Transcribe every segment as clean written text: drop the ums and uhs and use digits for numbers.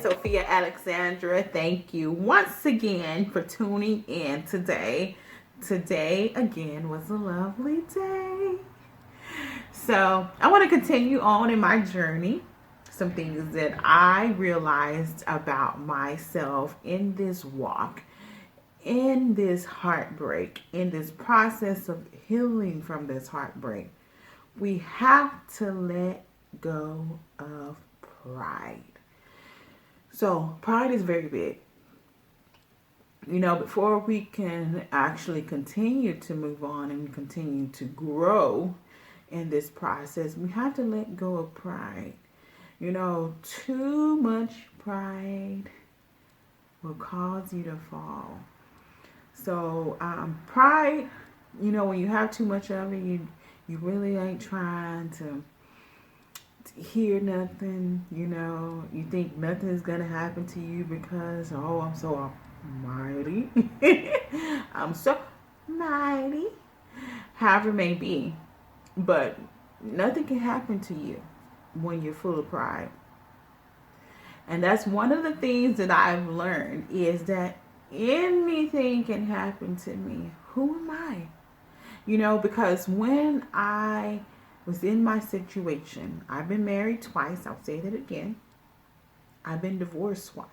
Sophia Alexandra. Thank you once again for tuning in today. Today, again, was a lovely day. So, I want to continue on in my journey. Some things that I realized about myself in this walk, in this heartbreak, in this process of healing from this heartbreak. We have to let go of pride. So, pride is very big. Before we can actually continue to move on and continue to grow in this process, we have to let go of pride. Too much pride will cause you to fall. So, pride, when you have too much of it, you really ain't trying to hear nothing. You think nothing is gonna happen to you because I'm so mighty. I'm so mighty. However it may be. But nothing can happen to you when you're full of pride. And that's one of the things that I've learned is that anything can happen to me. Who am I? Because when I was in my situation, I've been married twice. I'll say that again. I've been divorced twice.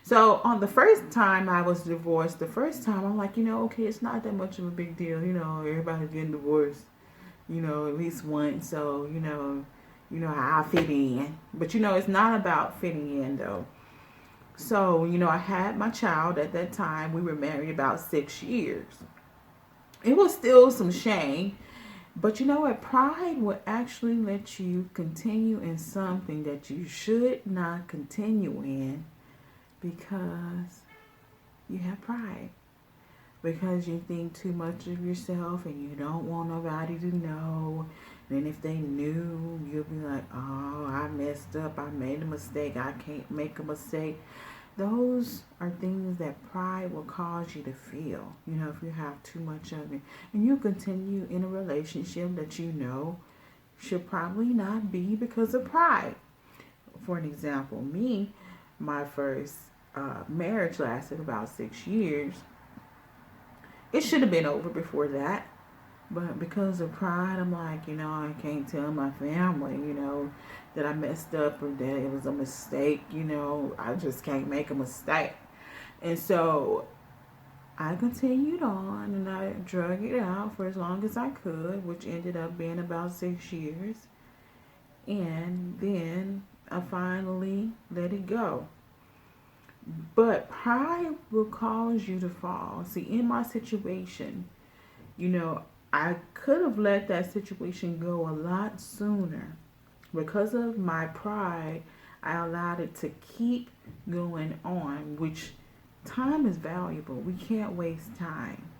So on the first time I was divorced, the first time I'm like, okay, it's not that much of a big deal. Everybody's getting divorced, at least once. So, I'll fit in. But, it's not about fitting in though. So, I had my child at that time. We were married about 6 years. It was still some shame. But you know what? Pride will actually let you continue in something that you should not continue in because you have pride. Because you think too much of yourself and you don't want nobody to know. And if they knew, you'll be like, oh, I messed up. I made a mistake. I can't make a mistake. Those are things that pride will cause you to feel, if you have too much of it. And you continue in a relationship that should probably not be because of pride. For an example, my first marriage lasted about 6 years. It should have been over before that. But because of pride, I'm like, I can't tell my family, that I messed up or that it was a mistake. I just can't make a mistake. And so I continued on and I drug it out for as long as I could, which ended up being about 6 years. And then I finally let it go. But pride will cause you to fall. See, in my situation, I could have let that situation go a lot sooner. Because of my pride, I allowed it to keep going on, which time is valuable. We can't waste time.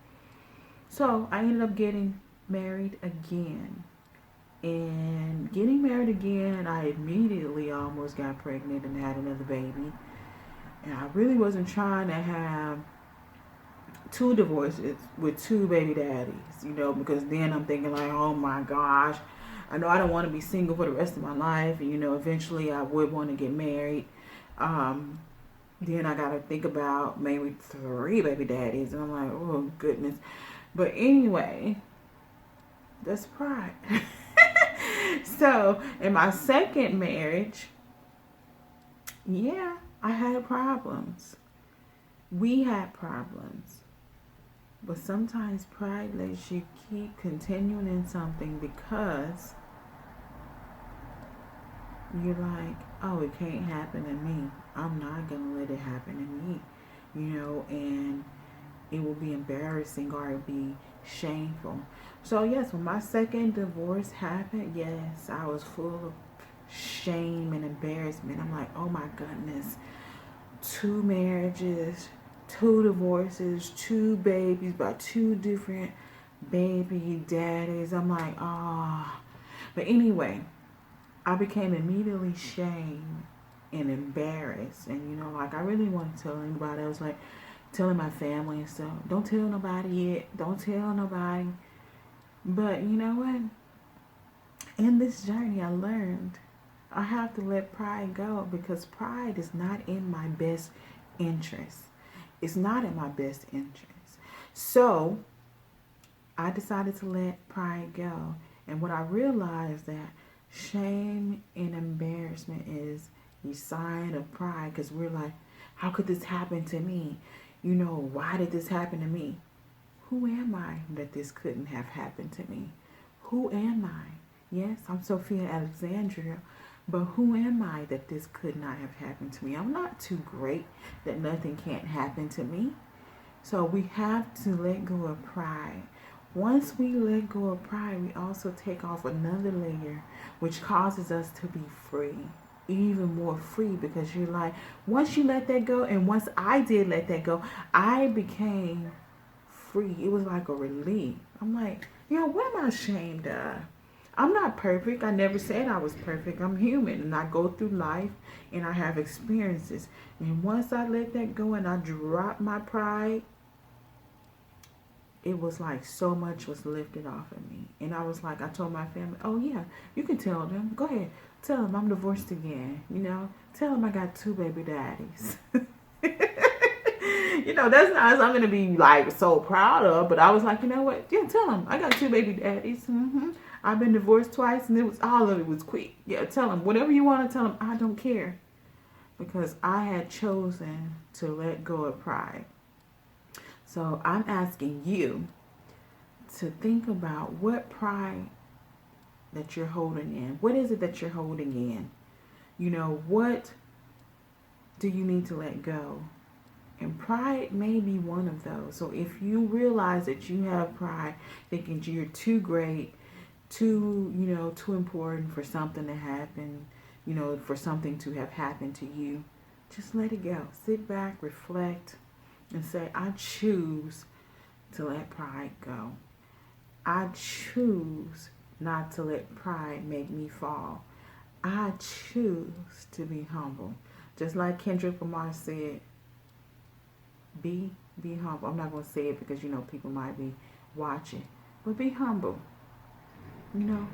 So I ended up getting married again. And getting married again, I immediately almost got pregnant and had another baby. And I really wasn't trying to have 2 divorces with 2 baby daddies, because then I'm thinking like, oh my gosh, I know I don't want to be single for the rest of my life. And, eventually I would want to get married. Then I got to think about maybe 3 baby daddies. And I'm like, oh goodness. But anyway, that's pride. So in my second marriage, yeah, I had problems. We had problems. But sometimes pride lets you keep continuing in something because you're like, oh, it can't happen to me. I'm not going to let it happen to me. And it will be embarrassing or it will be shameful. So, yes, when my second divorce happened, yes, I was full of shame and embarrassment. I'm like, oh my goodness, 2 marriages, 2 divorces, 2 babies by 2 different baby daddies. I'm like, ah. But anyway, I became immediately shamed and embarrassed. And, I really want to tell anybody. I was like telling my family and stuff, don't tell nobody yet. Don't tell nobody. But you know what? In this journey, I learned I have to let pride go because pride is not in my best interest. It's not in my best interest. So I decided to let pride go. And what I realized that shame and embarrassment is the sign of pride because we're like, how could this happen to me? You know, why did this happen to me? Who am I that this couldn't have happened to me? Who am I? Yes, I'm Sophia Alexandria, but who am I that this could not have happened to me? I'm not too great that nothing can't happen to me. So we have to let go of pride. Once we let go of pride, we also take off another layer, which causes us to be free, even more free, because you're like, once you let that go, and once I did let that go, I became free. It was like a relief. I'm like, what am I ashamed of? I'm not perfect. I never said I was perfect. I'm human and I go through life and I have experiences. And once I let that go and I dropped my pride, it was like so much was lifted off of me. And I was like, I told my family, oh yeah, you can tell them. Go ahead. Tell them I'm divorced again. Tell them I got 2 baby daddies. That's not something to be like so proud of. But I was like, you know what? Yeah, tell them I got 2 baby daddies. I've been divorced twice, and all of it was quick. Yeah, tell them whatever you want to tell them. I don't care, because I had chosen to let go of pride. So I'm asking you to think about what pride that you're holding in. What is it that you're holding in? What do you need to let go? And pride may be one of those. So if you realize that you have pride, thinking you're too great, too important for something to happen, for something to have happened to you, just let it go. Sit back, reflect, and say, I choose to let pride go. I choose not to let pride make me fall. I choose to be humble. Just like Kendrick Lamar said, be humble. I'm not going to say it because, people might be watching. But be humble.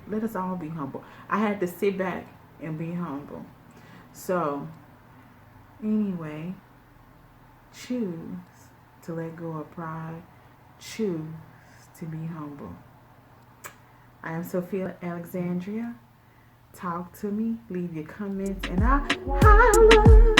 Let us all be humble. I had to sit back and be humble. So, anyway, choose to let go of pride. Choose to be humble. I am Sophia Alexandria. Talk to me. Leave your comments. And I holla.